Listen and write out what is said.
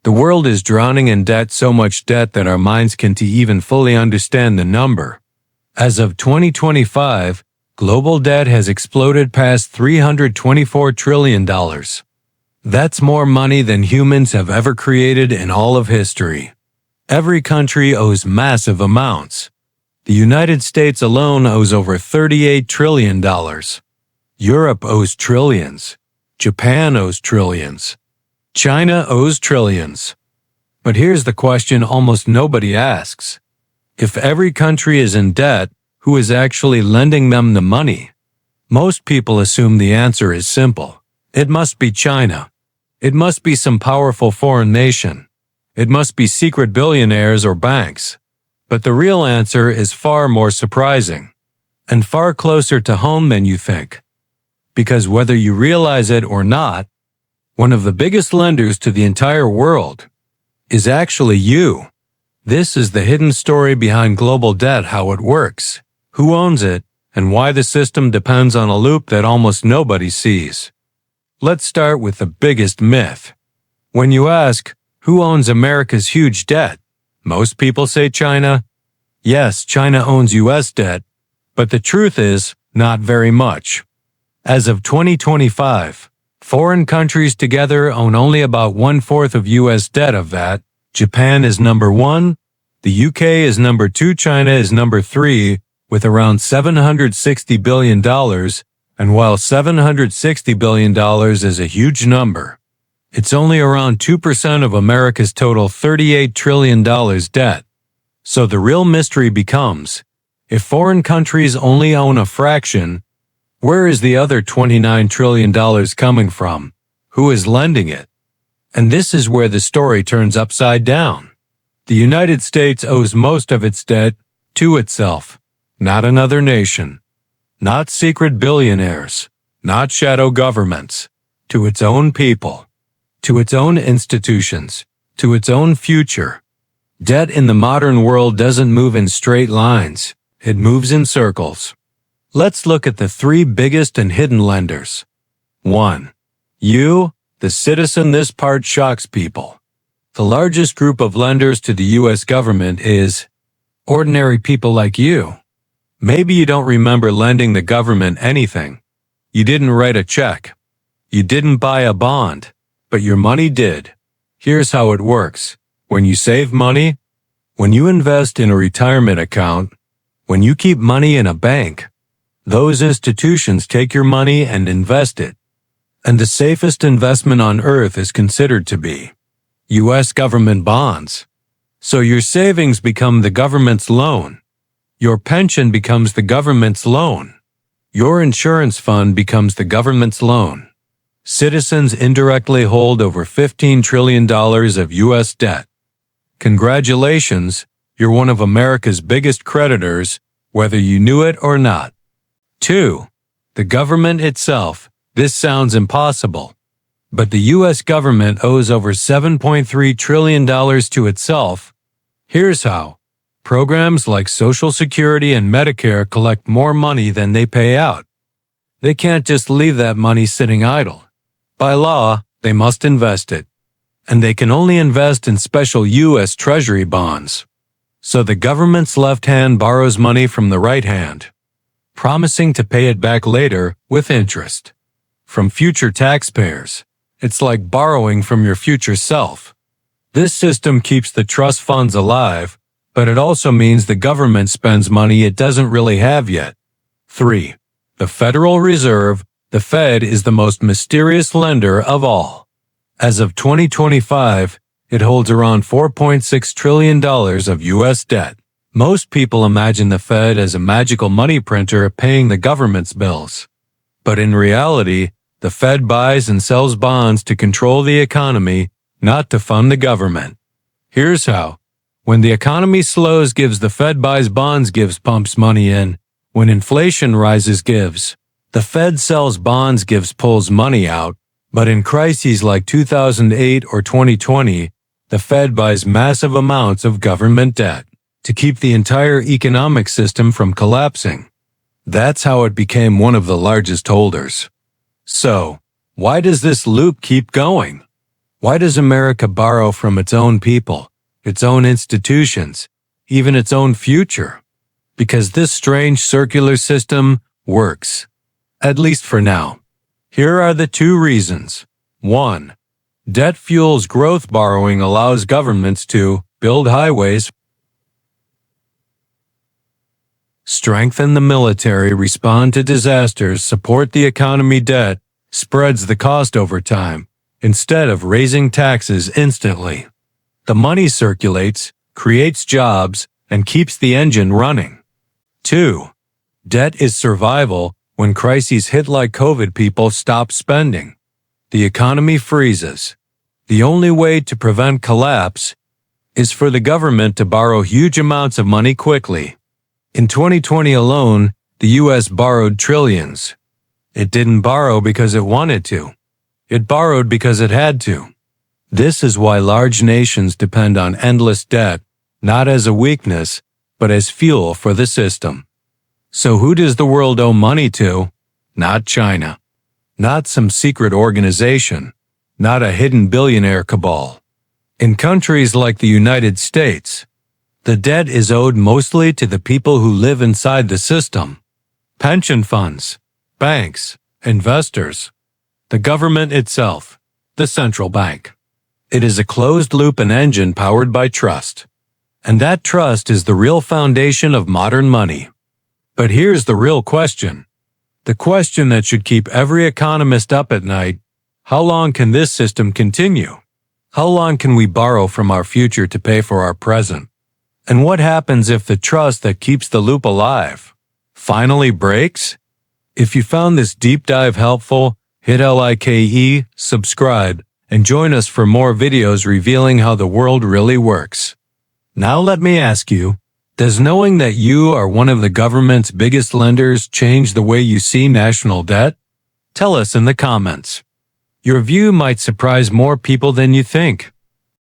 The world is drowning in debt, so much debt that our minds can't even fully understand the number. As of 2025, global debt has exploded past $324 trillion. That's more money than humans have ever created in all of history. Every country owes massive amounts. The United States alone owes over $38 trillion. Europe owes trillions. Japan owes trillions. China owes trillions. But here's the question almost nobody asks. If every country is in debt, who is actually lending them the money? Most people assume the answer is simple. It must be China. It must be some powerful foreign nation. It must be secret billionaires or banks. But the real answer is far more surprising, and far closer to home than you think. Because whether you realize it or not, one of the biggest lenders to the entire world is actually you. This is the hidden story behind global debt, how it works, who owns it, and why the system depends on a loop that almost nobody sees. Let's start with the biggest myth. When you ask, who owns America's huge debt? Most people say China. Yes, China owns U.S. debt, but the truth is, not very much. As of 2025, foreign countries together own only about 1/4 of U.S. debt. Of that, Japan is number 1, the UK is number 2, China is number 3, with around $760 billion, and while $760 billion is a huge number, it's only around 2% of America's total $38 trillion debt. So the real mystery becomes, if foreign countries only own a fraction, where is the other $29 trillion coming from? Who is lending it? And this is where the story turns upside down. The United States owes most of its debt to itself, not another nation, not secret billionaires, not shadow governments, to its own people, to its own institutions, to its own future. Debt in the modern world doesn't move in straight lines, it moves in circles. Let's look at the 3 biggest and hidden lenders. 1. You, the citizen. This part shocks people. The largest group of lenders to the U.S. government is ordinary people like you. Maybe you don't remember lending the government anything. You didn't write a check. You didn't buy a bond, but your money did. Here's how it works. When you save money, when you invest in a retirement account, when you keep money in a bank, those institutions take your money and invest it. And the safest investment on earth is considered to be U.S. government bonds. So your savings become the government's loan. Your pension becomes the government's loan. Your insurance fund becomes the government's loan. Citizens indirectly hold over $15 trillion of U.S. debt. Congratulations, you're one of America's biggest creditors, whether you knew it or not. 2. The government itself. This sounds impossible. But the U.S. government owes over $7.3 trillion to itself. Here's how. Programs like Social Security and Medicare collect more money than they pay out. They can't just leave that money sitting idle. By law, they must invest it. And they can only invest in special U.S. Treasury bonds. So the government's left hand borrows money from the right hand, promising to pay it back later with interest from future taxpayers. It's like borrowing from your future self. This system keeps the trust funds alive, but it also means the government spends money it doesn't really have yet. 3. The Federal Reserve. The Fed is the most mysterious lender of all. As of 2025, it holds around $4.6 trillion of U.S. debt. Most people imagine the Fed as a magical money printer paying the government's bills. But in reality, the Fed buys and sells bonds to control the economy, not to fund the government. Here's how. When the economy slows, gives. The Fed buys bonds, gives, pumps money in. When inflation rises, gives. The Fed sells bonds, gives, pulls money out. But in crises like 2008 or 2020, the Fed buys massive amounts of government debt to keep the entire economic system from collapsing. That's how it became one of the largest holders. So, why does this loop keep going? Why does America borrow from its own people, its own institutions, even its own future? Because this strange circular system works, at least for now. Here are the 2 reasons. 1. Debt fuels growth. Borrowing allows governments to build highways, strengthen the military, respond to disasters, support the economy. Debt spreads the cost over time, instead of raising taxes instantly. The money circulates, creates jobs, and keeps the engine running. 2. Debt is survival. When crises hit like COVID, people stop spending. The economy freezes. The only way to prevent collapse is for the government to borrow huge amounts of money quickly. In 2020 alone, the U.S. borrowed trillions. It didn't borrow because it wanted to. It borrowed because it had to. This is why large nations depend on endless debt, not as a weakness, but as fuel for the system. So who does the world owe money to? Not China. Not some secret organization. Not a hidden billionaire cabal. In countries like the United States, the debt is owed mostly to the people who live inside the system. Pension funds, banks, investors, the government itself, the central bank. It is a closed loop, an engine powered by trust. And that trust is the real foundation of modern money. But here's the real question. The question that should keep every economist up at night. How long can this system continue? How long can we borrow from our future to pay for our present? And what happens if the trust that keeps the loop alive finally breaks? If you found this deep dive helpful, hit like, subscribe, and join us for more videos revealing how the world really works. Now let me ask you, does knowing that you are one of the government's biggest lenders change the way you see national debt? Tell us in the comments. Your view might surprise more people than you think.